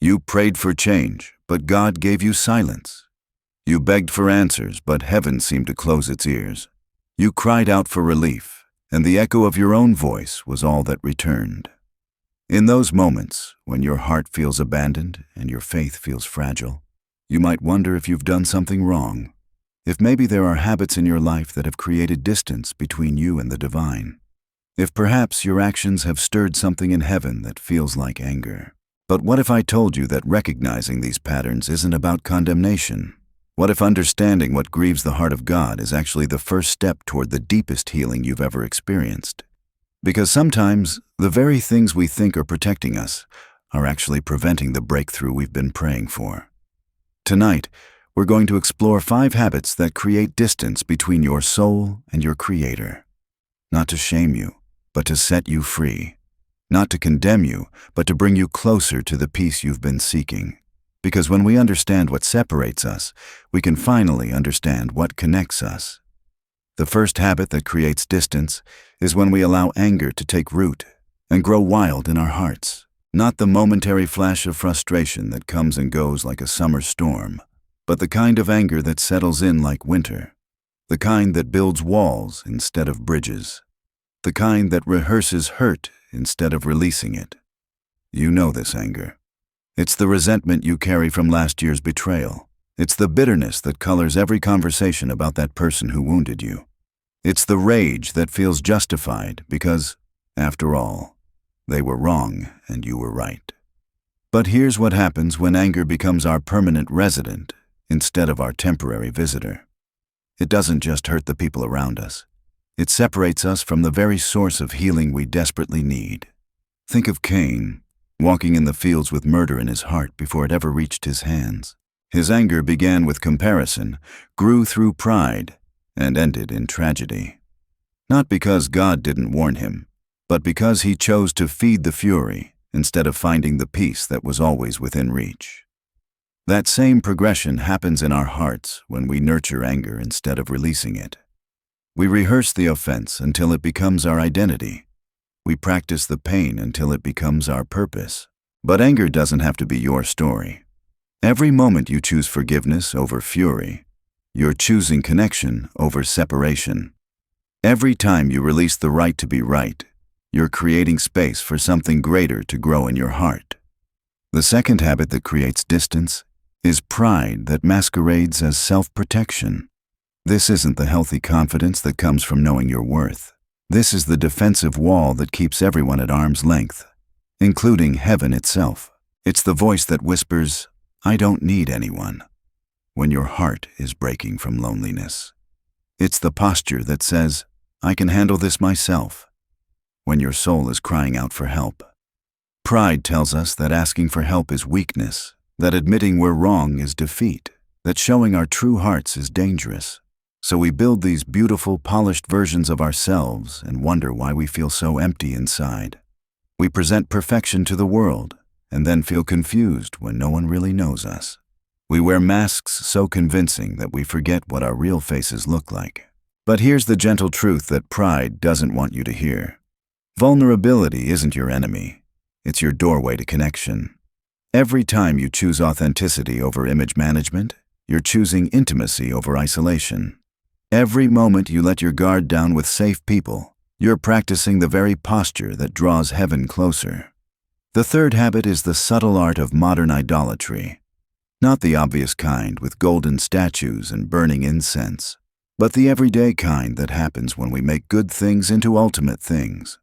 You prayed for change, but God gave you silence. You begged for answers, but heaven seemed to close its ears. You cried out for relief, and the echo of your own voice was all that returned. In those moments, when your heart feels abandoned and your faith feels fragile, you might wonder if you've done something wrong, if maybe there are habits in your life that have created distance between you and the divine, if perhaps your actions have stirred something in heaven that feels like anger. But what if I told you that recognizing these patterns isn't about condemnation? What if understanding what grieves the heart of God is actually the first step toward the deepest healing you've ever experienced? Because sometimes the very things we think are protecting us are actually preventing the breakthrough we've been praying for. Tonight, we're going to explore 5 habits that create distance between your soul and your Creator. Not to shame you, but to set you free. Not to condemn you, but to bring you closer to the peace you've been seeking. Because when we understand what separates us, we can finally understand what connects us. The first habit that creates distance is when we allow anger to take root and grow wild in our hearts. Not the momentary flash of frustration that comes and goes like a summer storm, but the kind of anger that settles in like winter. The kind that builds walls instead of bridges. The kind that rehearses hurt instead of releasing it. You know this anger. It's the resentment you carry from last year's betrayal. It's the bitterness that colors every conversation about that person who wounded you. It's the rage that feels justified because, after all, they were wrong and you were right. But here's what happens when anger becomes our permanent resident instead of our temporary visitor. It doesn't just hurt the people around us. It separates us from the very source of healing we desperately need. Think of Cain, walking in the fields with murder in his heart before it ever reached his hands. His anger began with comparison, grew through pride, and ended in tragedy. Not because God didn't warn him, but because he chose to feed the fury instead of finding the peace that was always within reach. That same progression happens in our hearts when we nurture anger instead of releasing it. We rehearse the offense until it becomes our identity. We practice the pain until it becomes our purpose. But anger doesn't have to be your story. Every moment you choose forgiveness over fury, you're choosing connection over separation. Every time you release the right to be right, you're creating space for something greater to grow in your heart. The second habit that creates distance is pride that masquerades as self-protection. This isn't the healthy confidence that comes from knowing your worth. This is the defensive wall that keeps everyone at arm's length, including heaven itself. It's the voice that whispers, "I don't need anyone," when your heart is breaking from loneliness. It's the posture that says, "I can handle this myself," when your soul is crying out for help. Pride tells us that asking for help is weakness, that admitting we're wrong is defeat, that showing our true hearts is dangerous. So we build these beautiful, polished versions of ourselves and wonder why we feel so empty inside. We present perfection to the world and then feel confused when no one really knows us. We wear masks so convincing that we forget what our real faces look like. But here's the gentle truth that pride doesn't want you to hear. Vulnerability isn't your enemy. It's your doorway to connection. Every time you choose authenticity over image management, you're choosing intimacy over isolation. Every moment you let your guard down with safe people, you're practicing the very posture that draws heaven closer. The third habit is the subtle art of modern idolatry. Not the obvious kind with golden statues and burning incense, but the everyday kind that happens when we make good things into ultimate things.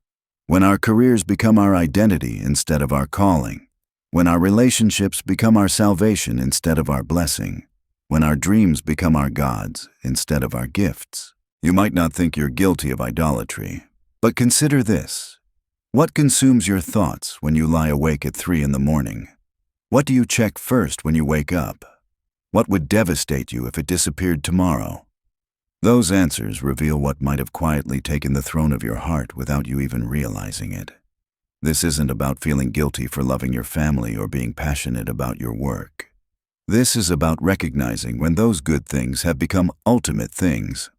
When our careers become our identity instead of our calling. When our relationships become our salvation instead of our blessing. When our dreams become our gods instead of our gifts. You might not think you're guilty of idolatry, but consider this. What consumes your thoughts when you lie awake at 3 in the morning? What do you check first when you wake up? What would devastate you if it disappeared tomorrow? Those answers reveal what might have quietly taken the throne of your heart without you even realizing it. This isn't about feeling guilty for loving your family or being passionate about your work. This is about recognizing when those good things have become ultimate things.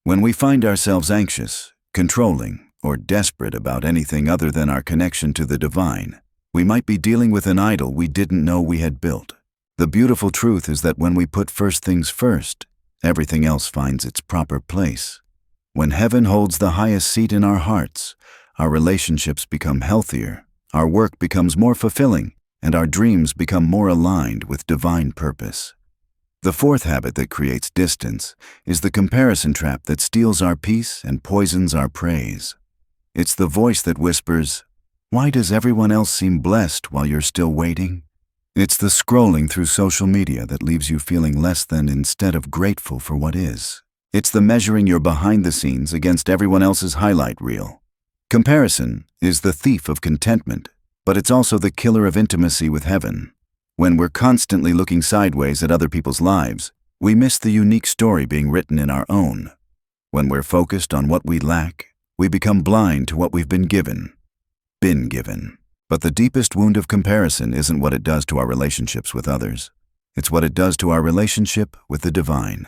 When we find ourselves anxious, controlling, or desperate about anything other than our connection to the divine, We might be dealing with an idol we didn't know we had built. The beautiful truth is that when we put first things first, everything else finds its proper place. When heaven holds the highest seat in our hearts, our relationships become healthier, our work becomes more fulfilling, and our dreams become more aligned with divine purpose. The fourth habit that creates distance is the comparison trap that steals our peace and poisons our praise. It's the voice that whispers, "Why does everyone else seem blessed while you're still waiting?" It's the scrolling through social media that leaves you feeling less than instead of grateful for what is. It's the measuring your behind the scenes against everyone else's highlight reel. Comparison is the thief of contentment, but it's also the killer of intimacy with heaven. When we're constantly looking sideways at other people's lives, we miss the unique story being written in our own. When we're focused on what we lack, we become blind to what we've been given. But the deepest wound of comparison isn't what it does to our relationships with others. It's what it does to our relationship with the divine.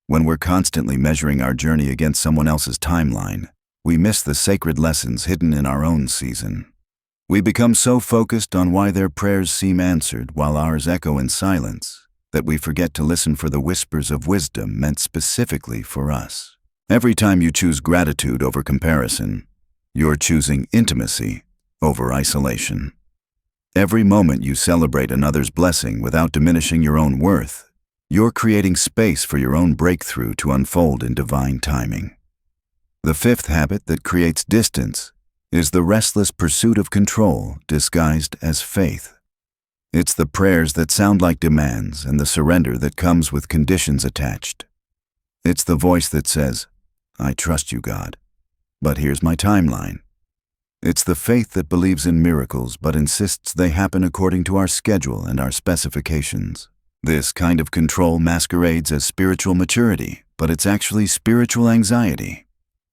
When we're constantly measuring our journey against someone else's timeline, we miss the sacred lessons hidden in our own season. We become so focused on why their prayers seem answered while ours echo in silence that we forget to listen for the whispers of wisdom meant specifically for us. Every time you choose gratitude over comparison, you're choosing intimacy over isolation. Every moment you celebrate another's blessing without diminishing your own worth, you're creating space for your own breakthrough to unfold in divine timing. The fifth habit that creates distance is the restless pursuit of control disguised as faith. It's the prayers that sound like demands and the surrender that comes with conditions attached. It's the voice that says, "I trust you, God, but here's my timeline." It's the faith that believes in miracles but insists they happen according to our schedule and our specifications. This kind of control masquerades as spiritual maturity, but it's actually spiritual anxiety.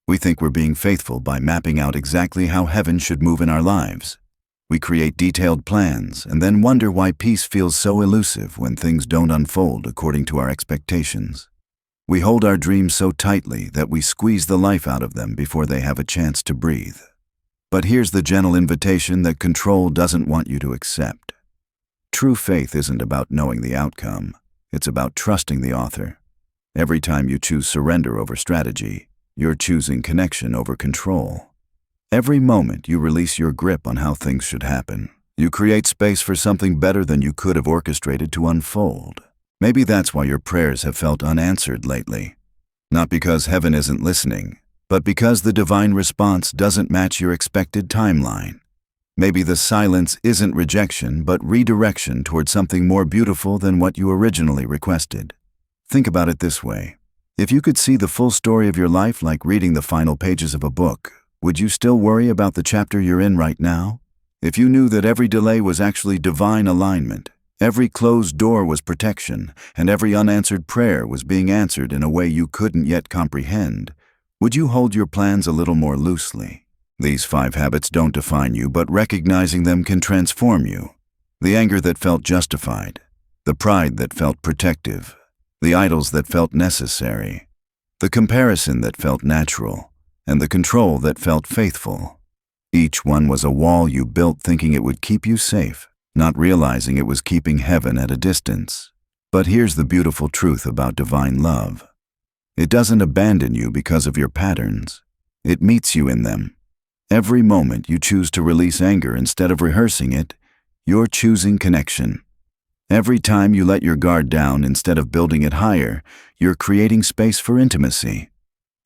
We think we're being faithful by mapping out exactly how heaven should move in our lives. We create detailed plans and then wonder why peace feels so elusive when things don't unfold according to our expectations. We hold our dreams so tightly that we squeeze the life out of them before they have a chance to breathe. But here's the gentle invitation that control doesn't want you to accept. True faith isn't about knowing the outcome. It's about trusting the author. Every time you choose surrender over strategy, you're choosing connection over control. Every moment you release your grip on how things should happen, you create space for something better than you could have orchestrated to unfold. Maybe that's why your prayers have felt unanswered lately. Not because heaven isn't listening, but because the divine response doesn't match your expected timeline. Maybe the silence isn't rejection, but redirection toward something more beautiful than what you originally requested. Think about it this way. If you could see the full story of your life like reading the final pages of a book, would you still worry about the chapter you're in right now? If you knew that every delay was actually divine alignment, every closed door was protection, and every unanswered prayer was being answered in a way you couldn't yet comprehend, would you hold your plans a little more loosely? These 5 habits don't define you, but recognizing them can transform you. The anger that felt justified, the pride that felt protective, the idols that felt necessary, the comparison that felt natural, and the control that felt faithful. Each one was a wall you built thinking it would keep you safe, not realizing it was keeping heaven at a distance. But here's the beautiful truth about divine love. It doesn't abandon you because of your patterns. It meets you in them. Every moment you choose to release anger instead of rehearsing it, you're choosing connection. Every time you let your guard down instead of building it higher, you're creating space for intimacy.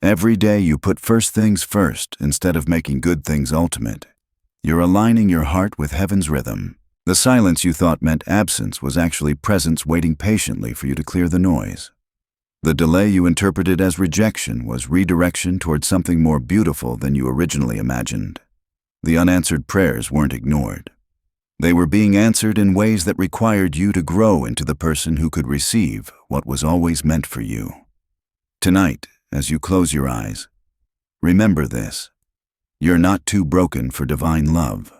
Every day you put first things first instead of making good things ultimate. You're aligning your heart with heaven's rhythm. The silence you thought meant absence was actually presence waiting patiently for you to clear the noise. The delay you interpreted as rejection was redirection towards something more beautiful than you originally imagined. The unanswered prayers weren't ignored. They were being answered in ways that required you to grow into the person who could receive what was always meant for you. Tonight, as you close your eyes, remember this. You're not too broken for divine love.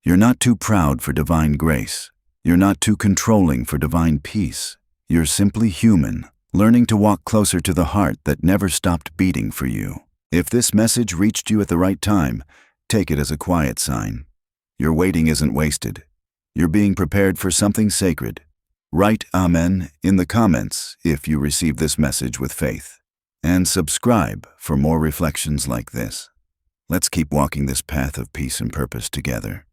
You're not too proud for divine grace. You're not too controlling for divine peace. You're simply human, learning to walk closer to the heart that never stopped beating for you. If this message reached you at the right time, take it as a quiet sign. Your waiting isn't wasted. You're being prepared for something sacred. Write Amen in the comments if you receive this message with faith. And subscribe for more reflections like this. Let's keep walking this path of peace and purpose together.